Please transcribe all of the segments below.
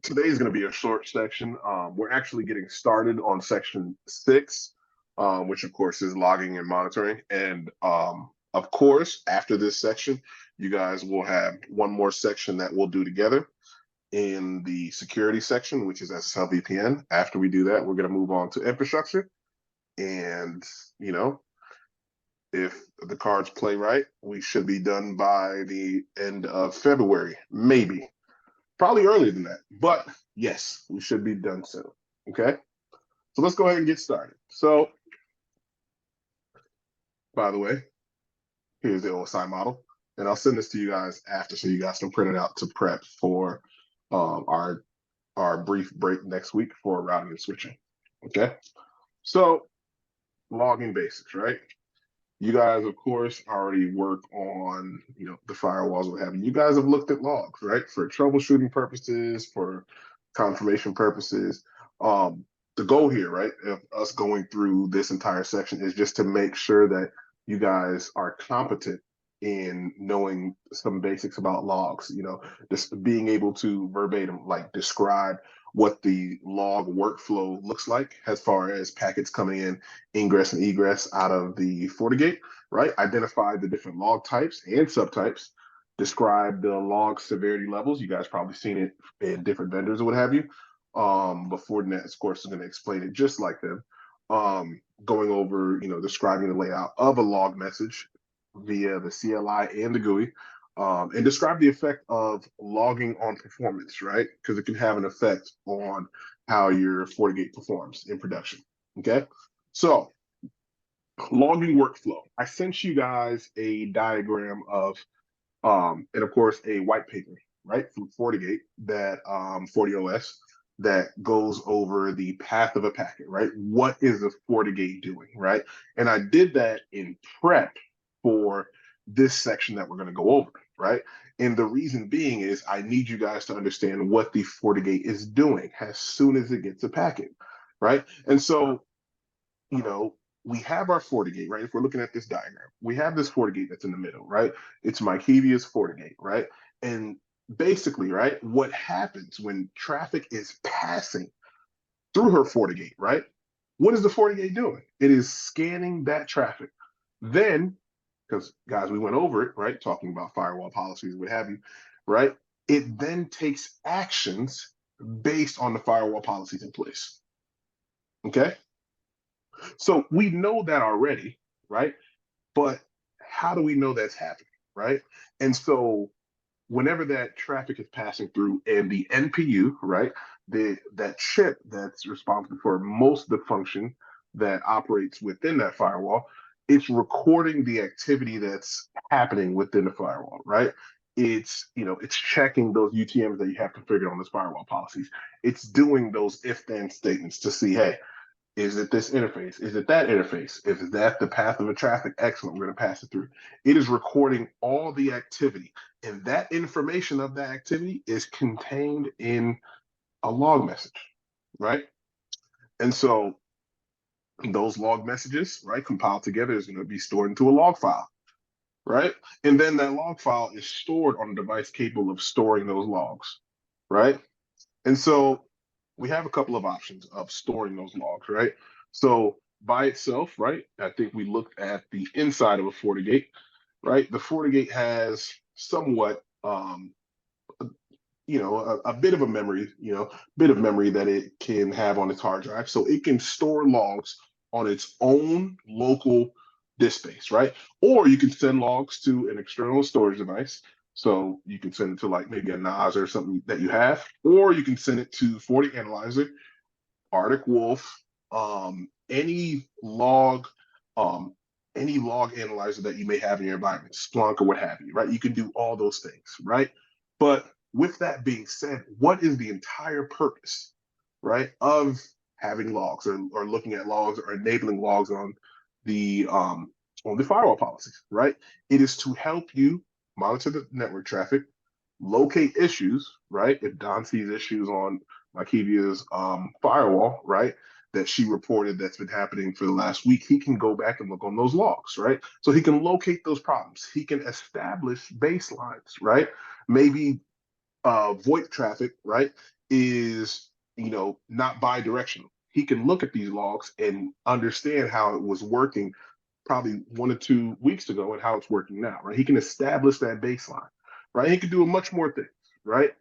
Today is going to be a short section. We're actually getting started on section 6, which of course is logging and monitoring. And of course, after this section, you guys will have one more section that we'll do together in the security section, which is SSL VPN. After we do that, we're going to move on to infrastructure. And, you know, if the cards play right, we should be done by the end of February, maybe. Probably earlier than that, but yes, we should be done soon. Okay, so let's go ahead and get started. So, by the way, here's the OSI model, and I'll send this to you guys after, so you guys can print it out to prep for our brief break next week for routing and switching. Okay, so logging basics, right? You guys, of course, already work on, the firewalls, what have you. You guys have looked at logs, right? For troubleshooting purposes, for confirmation purposes. The goal here, right, of us going through this entire section is just to make sure that you guys are competent in knowing some basics about logs, just being able to verbatim, like, describe what the log workflow looks like as far as packets coming in, ingress and egress out of the Fortigate, right? Identify the different log types and subtypes, describe the log severity levels. You guys probably seen it in different vendors or what have you. But Fortinet, of course, is going to explain it just like them. Going over, describing the layout of a log message via the CLI and the GUI, and describe the effect of logging on performance, right? Because it can have an effect on how your FortiGate performs in production. Okay, so logging workflow. I sent you guys a diagram of, and of course, a white paper, right, from FortiGate that FortiOS that goes over the path of a packet, right? What is a FortiGate doing, right? And I did that in prep for this section that we're going to go over, right? And the reason being is I need you guys to understand what the FortiGate is doing as soon as it gets a packet, right? And so, we have our FortiGate, right? If we're looking at this diagram, we have this FortiGate that's in the middle, right? It's Mykevia's FortiGate, right? And basically, right, what happens when traffic is passing through her FortiGate, right? What is the FortiGate doing? It is scanning that traffic. Then, because guys, we went over it, right? Talking about firewall policies, what have you, right? It then takes actions based on the firewall policies in place. Okay. So we know that already, right? But how do we know that's happening, right? And so whenever that traffic is passing through and the NPU, right, that chip that's responsible for most of the function that operates within that firewall, it's recording the activity that's happening within the firewall, right? It's checking those UTMs that you have configured on those firewall policies. It's doing those if-then statements to see, hey, is it this interface? Is it that interface? If that the path of the traffic, excellent, we're going to pass it through. It is recording all the activity, and that information of that activity is contained in a log message, right? And so those log messages, right, compiled together is going to be stored into a log file, right? And then that log file is stored on a device capable of storing those logs, right? And so we have a couple of options of storing those logs, right? So by itself, right, I think we looked at the inside of a FortiGate, right? The FortiGate has somewhat, a bit of a memory, bit of memory that it can have on its hard drive. So it can store logs on its own local disk space, right? Or you can send logs to an external storage device. So you can send it to like maybe a NAS or something that you have, or you can send it to FortiAnalyzer, Arctic Wolf, any log, analyzer that you may have in your environment, Splunk or what have you, right? You can do all those things, right? But with that being said, what is the entire purpose, right, of having logs or looking at logs or enabling logs on the firewall policies, right? It is to help you monitor the network traffic, locate issues, right? If Don sees issues on Mykevia's firewall, right, that she reported that's been happening for the last week, he can go back and look on those logs, right? So he can locate those problems. He can establish baselines, right? Maybe VoIP traffic, right, is, not bi-directional. He can look at these logs and understand how it was working probably 1 or 2 weeks ago and how it's working now, right? He can establish that baseline, right? He can do much more things, right?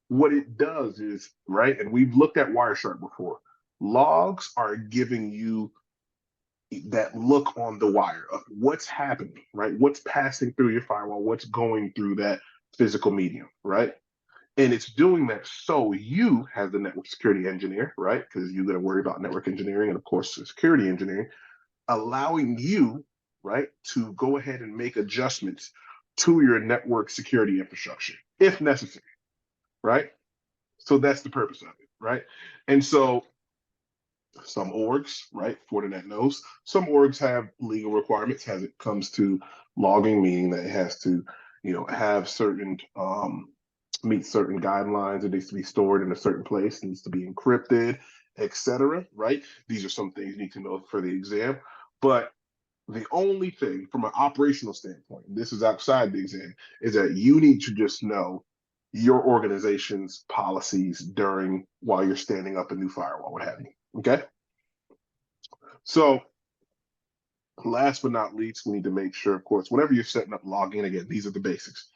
What it does is, right, and we've looked at Wireshark before, logs are giving you that look on the wire of what's happening, right? What's passing through your firewall, what's going through that physical medium, right? And it's doing that so you, as the network security engineer, right? Because you got to worry about network engineering and, of course, security engineering, allowing you, right, to go ahead and make adjustments to your network security infrastructure if necessary, right? So that's the purpose of it, right? And so some orgs, right, Fortinet knows, some orgs have legal requirements as it comes to logging, meaning that it has to, have certain, meet certain guidelines. It needs to be stored in a certain place, it needs to be encrypted, etc. Right? These are some things you need to know for the exam. But the only thing from an operational standpoint, and this is outside the exam, is that you need to just know your organization's policies while you're standing up a new firewall, what have you. Okay. So last but not least, we need to make sure, of course, whenever you're setting up logging, again, these are the basics.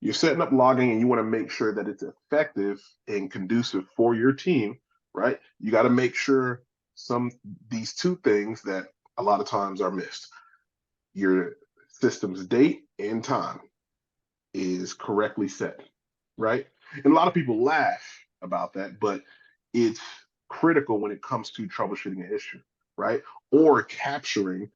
You're setting up logging and you want to make sure that it's effective and conducive for your team, right? You got to make sure these two things that a lot of times are missed. Your system's date and time is correctly set, right? And a lot of people laugh about that, but it's critical when it comes to troubleshooting an issue, right? Or capturing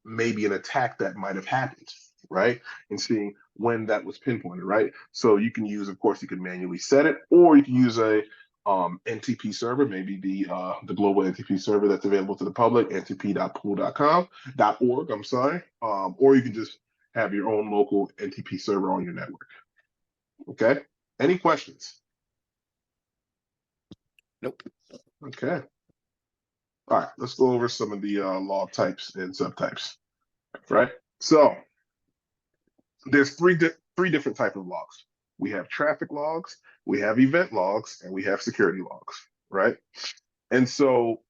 maybe an attack that might have happened, right? And seeing when that was pinpointed, right? So you can use, of course, you can manually set it, or you can use a NTP server, maybe the global NTP server that's available to the public, ntp.pool.com.org, I'm sorry, or you can just have your own local NTP server on your network. Okay. Any questions? Nope. Okay. All right. Let's go over some of the log types and subtypes. Right. So there's three different types of logs. We have traffic logs, we have event logs, and we have security logs, right? And so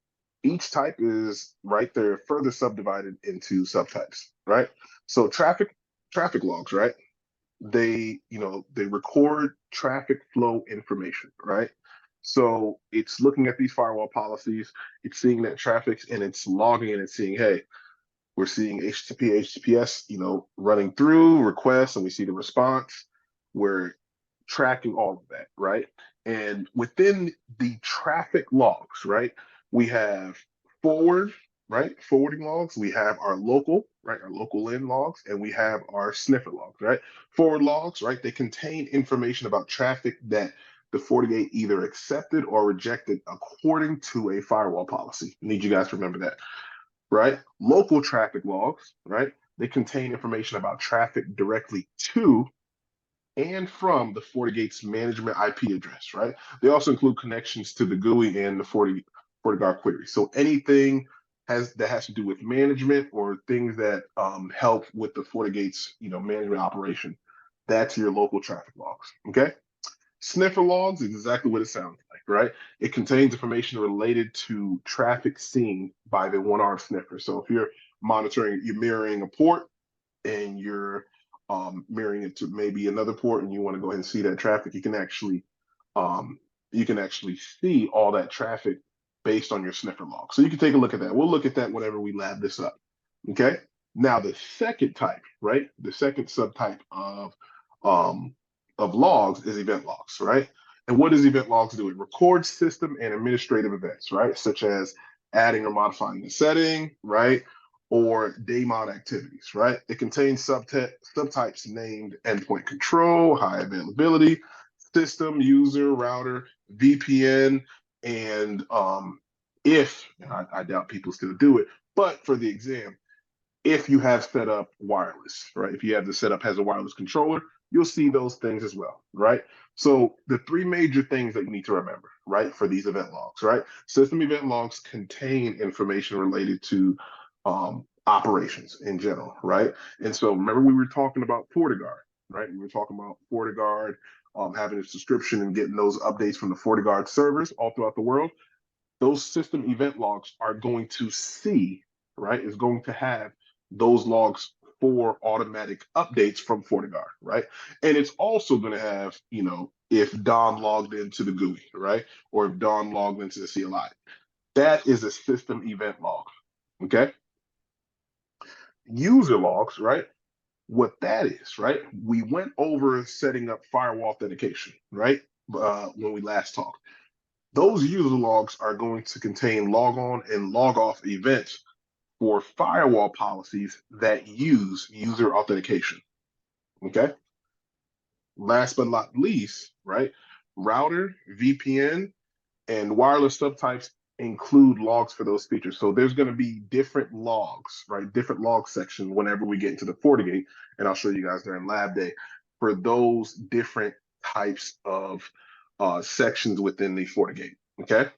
each type is, right, they're further subdivided into subtypes, right? So traffic logs, right? They record traffic flow information, right? So it's looking at these firewall policies, it's seeing that traffic, and it's logging and it's seeing, hey, we're seeing HTTP, HTTPS, running through requests, and we see the response. We're tracking all of that, right? And within the traffic logs, right, we have forwarding logs. We have our local, right, our local LIN logs, and we have our sniffer logs, right? Forward logs, right, they contain information about traffic that the FortiGate either accepted or rejected according to a firewall policy. I need you guys to remember that. Right? Local traffic logs, right? They contain information about traffic directly to and from the FortiGate's management IP address, right? They also include connections to the GUI and the FortiGuard query. So anything that has to do with management or things that help with the FortiGate's management operation, that's your local traffic logs. Okay. Sniffer logs is exactly what it sounds like, right? It contains information related to traffic seen by the one-armed sniffer. So if you're mirroring a port and you're mirroring it to maybe another port and you want to go ahead and see that traffic, you can actually see all that traffic based on your sniffer log. So you can take a look at that. We'll look at that whenever we lab this up. Okay. Now the second type, right? The second subtype of logs is event logs, right? And what does event logs do? It records system and administrative events, right? Such as adding or modifying a setting, right? Or daemon activities, right? It contains subtypes named endpoint control, high availability, system, user, router, VPN, and I doubt people still do it, but for the exam, if you have set up wireless, right? If you have the setup as a wireless controller, you'll see those things as well, right? So the three major things that you need to remember, right, for these event logs, right? System event logs contain information related to operations in general, right? And so remember we were talking about FortiGuard, right? We were talking about FortiGuard having a subscription and getting those updates from the FortiGuard servers all throughout the world, those system event logs are going to see, right, is going to have those logs for automatic updates from FortiGuard, right? And it's also going to have, you know, if Don logged into the GUI, right? Or if Don logged into the CLI. That is a system event log, okay? User logs, right? What that is, right? We went over setting up firewall authentication, right? When we last talked. Those user logs are going to contain log on and log off events for firewall policies that use user authentication. Okay. Last but not least, right? Router, VPN, and wireless subtypes include logs for those features. So there's going to be different logs, right? Different log section whenever we get into the FortiGate, and I'll show you guys during lab day for those different types of sections within the FortiGate. Okay.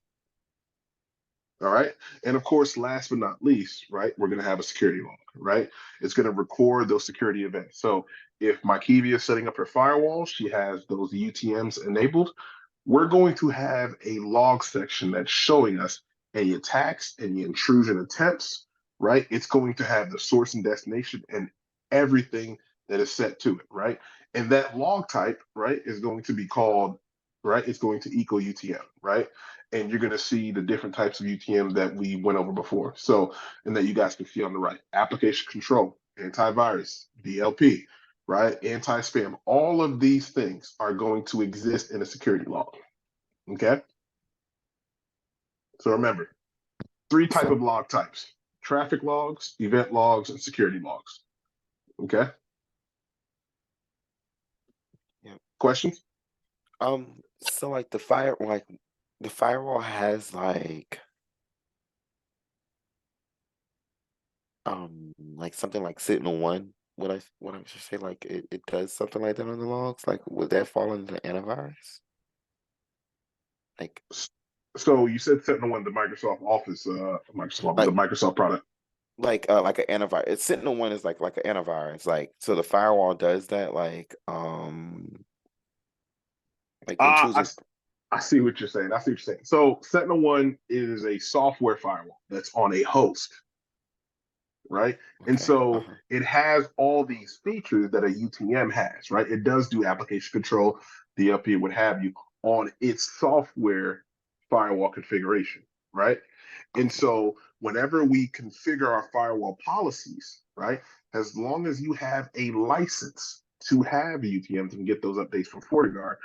All right. And of course, last but not least, right, we're going to have a security log, right? It's going to record those security events. So if Makivia is setting up her firewall, she has those UTMs enabled. We're going to have a log section that's showing us any attacks, any intrusion attempts, right? It's going to have the source and destination and everything that is set to it, right? And that log type, right, is going to be called, right? It's going to equal UTM, right? And you're going to see the different types of UTM that we went over before. So, and that you guys can see on the right, application control, antivirus, DLP, right? Anti-spam, all of these things are going to exist in a security log, okay? So remember, three type of log types: traffic logs, event logs, and security logs, okay? Yeah. Questions? So like the firewall has like something like Sentinel-1. What I should say, like it does something like that on the logs. Like would that fall into antivirus? Like So you said Sentinel-1, the Microsoft Office, the like Microsoft product. like an antivirus. It's Sentinel-1 is like an antivirus. Like so the firewall does that, like I, intrusive. I see what you're saying. I see what you're saying. So Sentinel-1 is a software firewall that's on a host, right? And Okay. so Uh-huh. it has all these features that a UTM has, right? It does do application control, DLP, what have you, on its software firewall configuration, right? And Okay. so whenever we configure our firewall policies, right, as long as you have a license to have UTMs and get those updates from FortiGuard,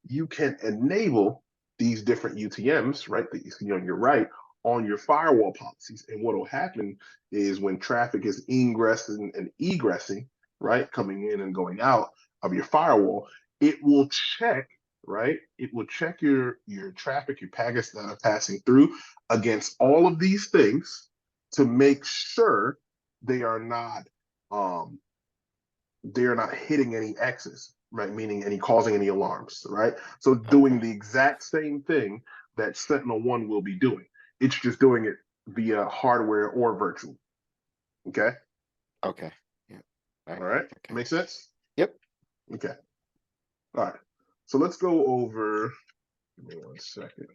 you can enable these different UTMs, right, that you see on your right, on your firewall policies. And what will happen is when traffic is ingressing and egressing, right, coming in and going out of your firewall, it will check, right? It will check your traffic, your packets that are passing through against all of these things to make sure they are not um hitting any X's, right? Meaning any causing any alarms, right? So doing Okay. the exact same thing that Sentinel-1 will be doing. It's just doing it via hardware or virtual. Okay. Okay. Yeah. All All right. right. Okay. Make sense? Yep. Okay. All right. So let's go over, give me 1 second.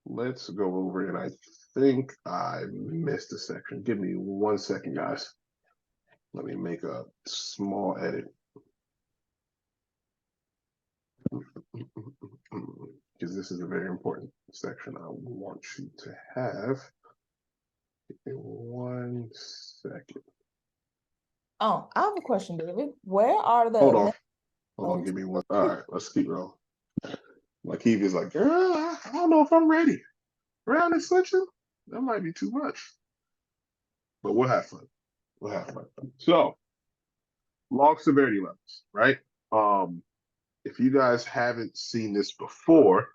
Let's go over, and I think I missed a section. Give me 1 second, guys. Let me make a small edit. Because this is a very important section I want you to have. Give me 1 second. Oh, I have a question, David. Where are the Hold on. events? Hold on. Give me one. All right. Let's keep rolling. Like he is like, girl, I don't know if I'm ready. Round and switching, that might be too much. But we'll have fun. We'll have fun. So, log severity levels, right? If you guys haven't seen this before,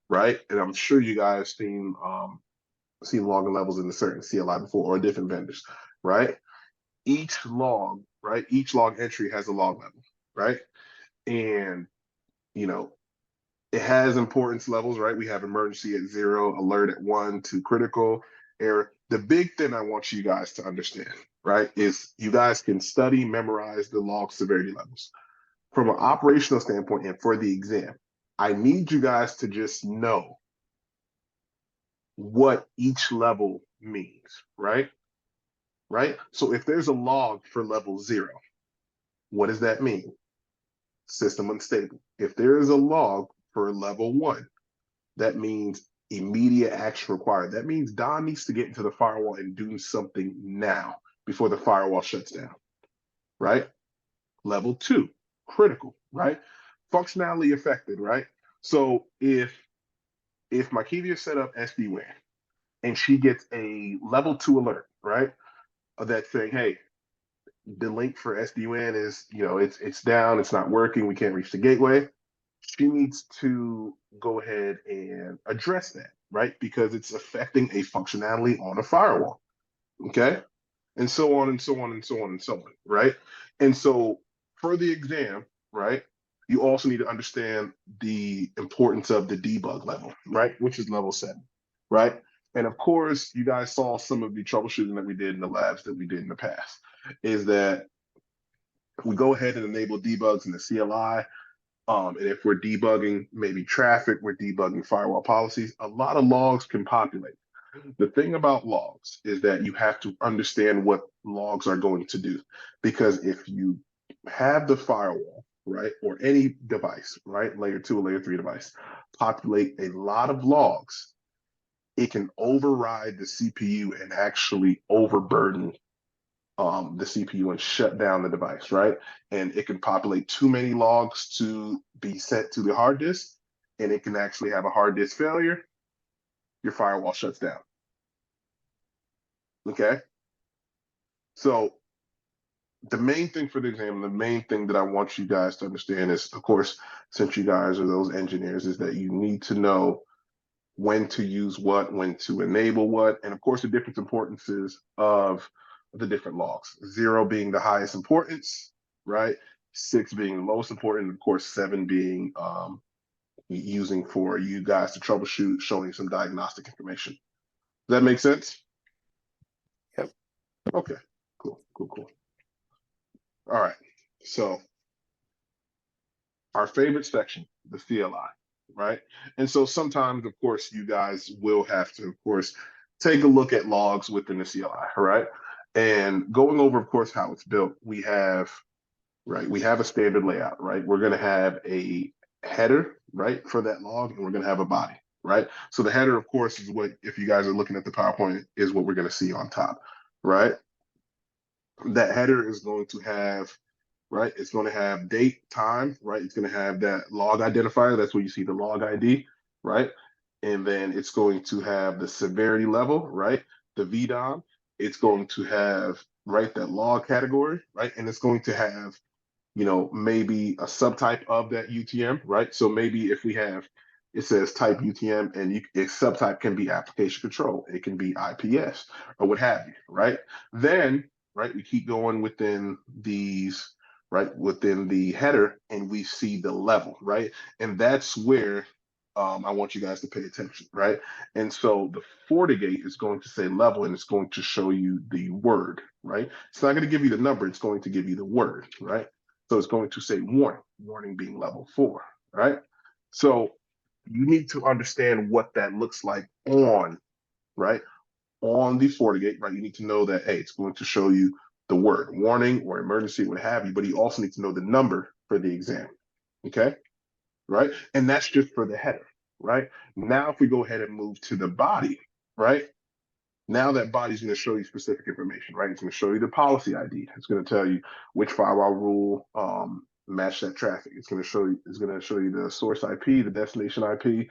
right, and I'm sure you guys seen logging levels in a certain CLI before or different vendors, right? Each log, right? Each log entry has a log level, right? And you know, it has importance levels, right? We have emergency at 0, alert at 1, to critical, error. The big thing I want you guys to understand, right, is you guys can study, memorize the log severity levels. from an operational standpoint and for the exam, I need you guys to just know what each level means, right? Right? So if there's a log for level 0, what does that mean? System unstable. If there is a log for level 1, that means immediate action required. That means Don needs to get into the firewall and do something now before the firewall shuts down, right? Level 2, critical, right? Functionality affected, right? So if Marquivia set up SD-WAN and she gets a level 2 alert, right? That's saying, hey, the link for SD-WAN is, it's down, it's not working, we can't reach the gateway. She needs to go ahead and address that, right? Because it's affecting a functionality on a firewall, okay? And so on and so on and so on and so on, right? And so for the exam, right, you also need to understand the importance of the debug level, right, which is level 7, right? And of course, you guys saw some of the troubleshooting that we did in the labs that we did in the past, is that we go ahead and enable debugs in the CLI. And if we're debugging maybe traffic, we're debugging firewall policies, a lot of logs can populate. The thing about logs is that you have to understand what logs are going to do. Because if you have the firewall, right, or any device, right, layer 2 or layer 3 device, populate a lot of logs, it can override the CPU and actually overburden the CPU and shut down the device, right? And it can populate too many logs to be sent to the hard disk, and it can actually have a hard disk failure. Your firewall shuts down. Okay? So the main thing for the exam, the main thing that I want you guys to understand is, of course, since you guys are those engineers, is that you need to know when to use what, when to enable what, and of course the different importances of the different logs. 0 being the highest importance, right? 6 being the lowest important, and of course 7 being using for you guys to troubleshoot, showing some diagnostic information. Does that make sense? Yep. Okay, cool. All right, so our favorite section, the CLI, right? And so sometimes, of course, you guys will have to, of course, take a look at logs within the CLI, right? And going over, of course, how it's built, we have a standard layout, right? We're going to have a header, right, for that log, and we're going to have a body, right? So the header, of course, is what, if you guys are looking at the PowerPoint, is what we're going to see on top, right? That header is going to have, right, it's going to have date, time, right? It's going to have that log identifier. That's where you see the log ID, right? And then it's going to have the severity level, right? The VDOM. It's going to have, right, that log category, right? And it's going to have, maybe a subtype of that UTM, right? So maybe if we have, it says type UTM, and a subtype can be application control. It can be IPS or what have you, right? Then, right, we keep going within these, right, within the header, and we see the level, right? And that's where I want you guys to pay attention, right? And so the FortiGate is going to say level, and it's going to show you the word, right? It's not going to give you the number, it's going to give you the word, right? So it's going to say warning being level 4, right? So you need to understand what that looks like on, right? On the FortiGate, right? You need to know that, hey, it's going to show you the word warning or emergency, what have you, but you also need to know the number for the exam, okay? Right? And that's just for the header, right? Now, if we go ahead and move to the body, right? Now that body's going to show you specific information, right? It's going to show you the policy ID. It's going to tell you which firewall rule match that traffic. It's going to show you the source IP, the destination IP,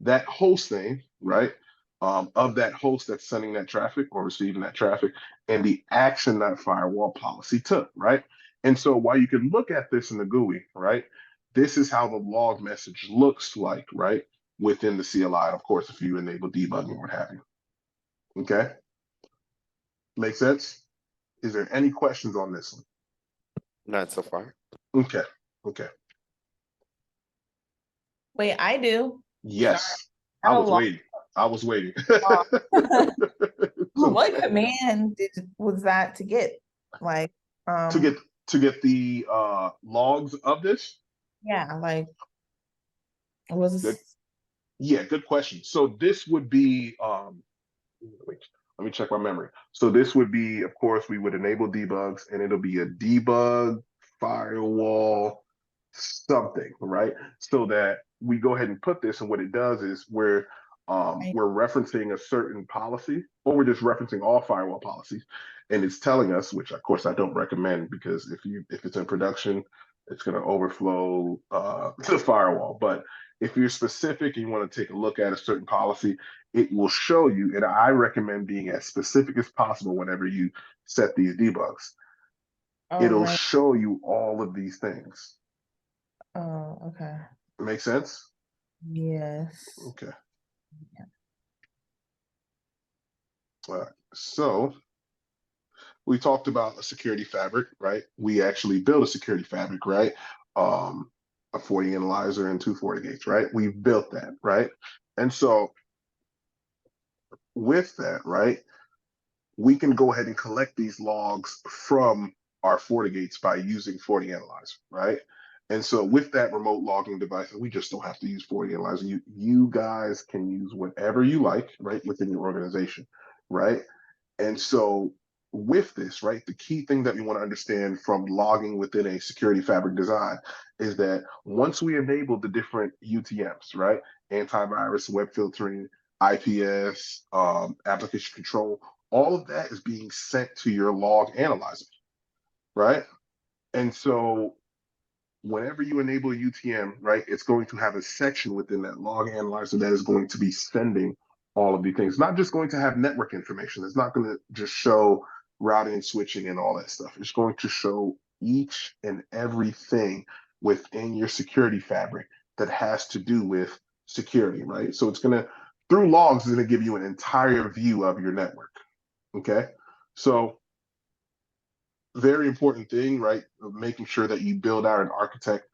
that host name, right? Of that host that's sending that traffic or receiving that traffic, and the action that firewall policy took, right? And so while you can look at this in the GUI, right? This is how the log message looks like, right? Within the CLI, of course, if you enable debugging or what have you. Okay. Make sense? Is there any questions on this one? Not so far. Okay. Wait, I do. Yes. Sorry. I was waiting. What command was that to get? Like to to get the logs of this? Yeah, like it was. Good. Yeah, good question. So this would be let me check my memory. So this would be, of course, we would enable debugs, and it'll be a debug firewall something, right? So that we go ahead and put this, and what it does is we're referencing a certain policy, or we're just referencing all firewall policies, and it's telling us, which of course I don't recommend, because if it's in production, it's going to overflow the firewall. But if you're specific and you want to take a look at a certain policy, it will show you, and I recommend being as specific as possible whenever you set these debugs. All It'll right. show you all of these things. Oh, okay. Make sense? Yes. Okay. All right. So we talked about a security fabric, right? We actually built a security fabric, right? A 40 analyzer and 2 FortiGates, right? We've built that, right? And so with that, right, we can go ahead and collect these logs from our FortiGates by using FortiAnalyzer, right? And so with that remote logging device, we just don't have to use FortiAnalyzer. You guys can use whatever you like, right, within your organization, right? And so with this, right, the key thing that we want to understand from logging within a security fabric design is that once we enable the different UTMs, right, antivirus, web filtering, IPS, application control, all of that is being sent to your log analyzer, right? And so whenever you enable UTM, right, it's going to have a section within that log analyzer that is going to be sending all of these things. It's not just going to have network information. It's not going to just show routing and switching and all that stuff. It's going to show each and everything within your security fabric that has to do with security, right? So it's going to, through logs, it's going to give you an entire view of your network. Okay. So very important thing, right? Of making sure that you build out and architect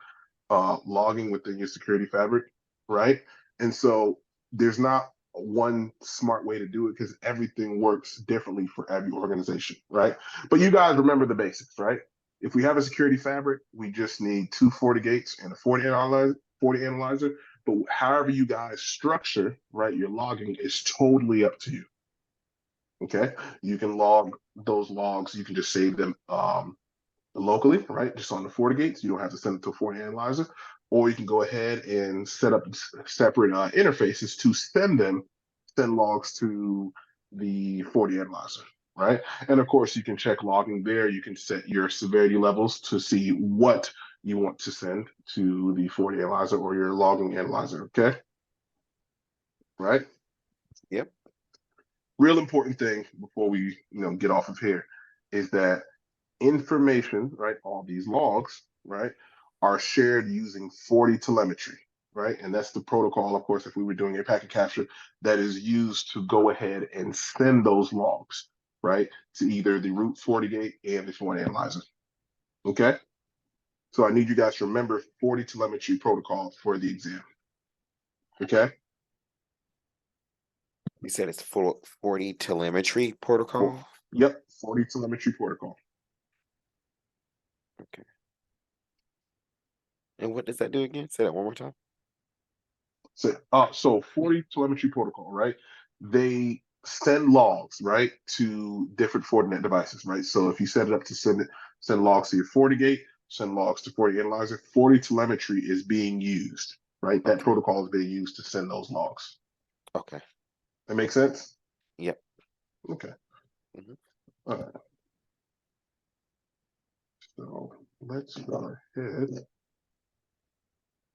logging within your security fabric, right? And so there's not one smart way to do it because everything works differently for every organization, right? But you guys remember the basics, right? If we have a security fabric, we just need 2 FortiGates and a Forti analyzer. But however you guys structure, right, your logging is totally up to you. Okay, you can log those logs. You can just save them locally, right? Just on the FortiGates. You don't have to send it to a FortiAnalyzer, or you can go ahead and set up separate interfaces to send logs to the FortiAnalyzer, right? And of course, you can check logging there. You can set your severity levels to see what you want to send to the FortiAnalyzer or your logging analyzer. Okay, right? Yep. Real important thing before we get off of here is that information, right, all these logs, right, are shared using FortiTelemetry, right? And that's the protocol, of course, if we were doing a packet capture, that is used to go ahead and send those logs, right, to either the root FortiGate and the FortiAnalyzer. Okay? So I need you guys to remember FortiTelemetry protocol for the exam. Okay? You said it's full 40 telemetry protocol. Yep, FortiTelemetry protocol. Okay. And what does that do again? Say that one more time. So FortiTelemetry protocol, right? They send logs, right, to different Fortinet devices, right? So if you set it up to send logs to your FortiGate, send logs to FortiAnalyzer, FortiTelemetry is being used, right? That protocol is being used to send those logs. Okay. That makes sense? Yep. Okay. All right. So let's go ahead.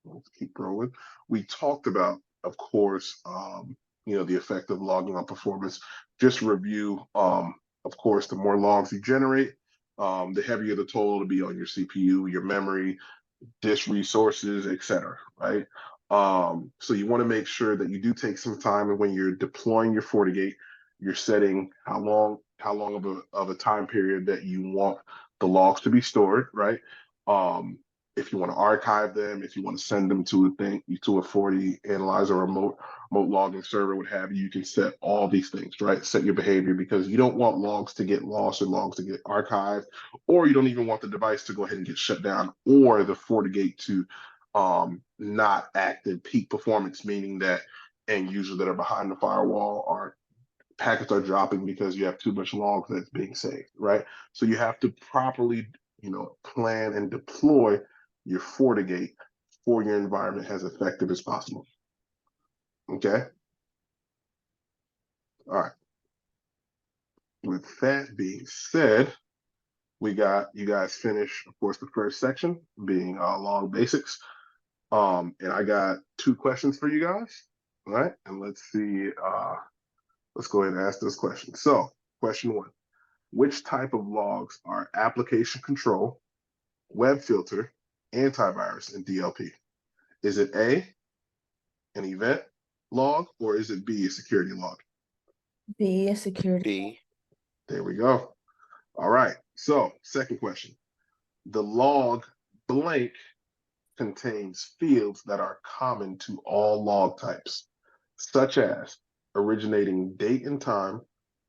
Let's keep rolling. We talked about, of course, the effect of logging on performance. Just review, of course, the more logs you generate, the heavier the toll to be on your CPU, your memory, disk resources, etc. Right? So you want to make sure that you do take some time, and when you're deploying your FortiGate, you're setting how long of a time period that you want the logs to be stored, right? if you want to archive them, if you want to send them to a Forti analyzer, remote logging server, what have you, you can set all these things, right? Set your behavior, because you don't want logs to get lost or logs to get archived, or you don't even want the device to go ahead and get shut down, or the Fortigate to not act at peak performance, meaning that end users that are behind the firewall are packets are dropping because you have too much logs that's being saved, right? So you have to properly, plan and deploy your FortiGate for your environment as effective as possible. Okay. All right. With that being said, we got you guys finish, of course, the first section being log basics. And I got 2 questions for you guys. All right. And let's see. Let's go ahead and ask this question. So, question 1. Which type of logs are application control, web filter, antivirus, and DLP? Is it A, an event log, or is it B, a security log? B, a security. B. There we go. All right. So, second question. The log blank contains fields that are common to all log types, such as originating date and time,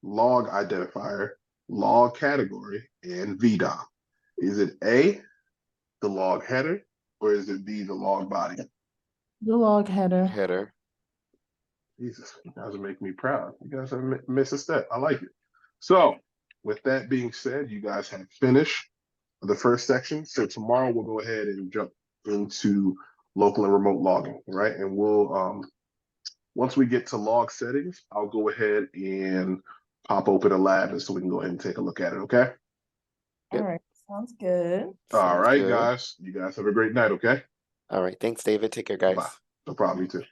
log identifier, log category, and VDOM. Is it A, the log header, or is it B, the log body? The log header. Header. Jesus, you guys are making me proud. You guys have missed a step. I like it. So, with that being said, you guys have finished the first section. So tomorrow we'll go ahead and jump into local and remote logging, right? And we'll once we get to log settings, I'll go ahead and pop open a lab and so we can go ahead and take a look at it. Okay. All right. Sounds good. All Sounds right, good. guys. You guys have a great night. Okay. All right. Thanks, David. Take care, guys. Bye. No problem. You too.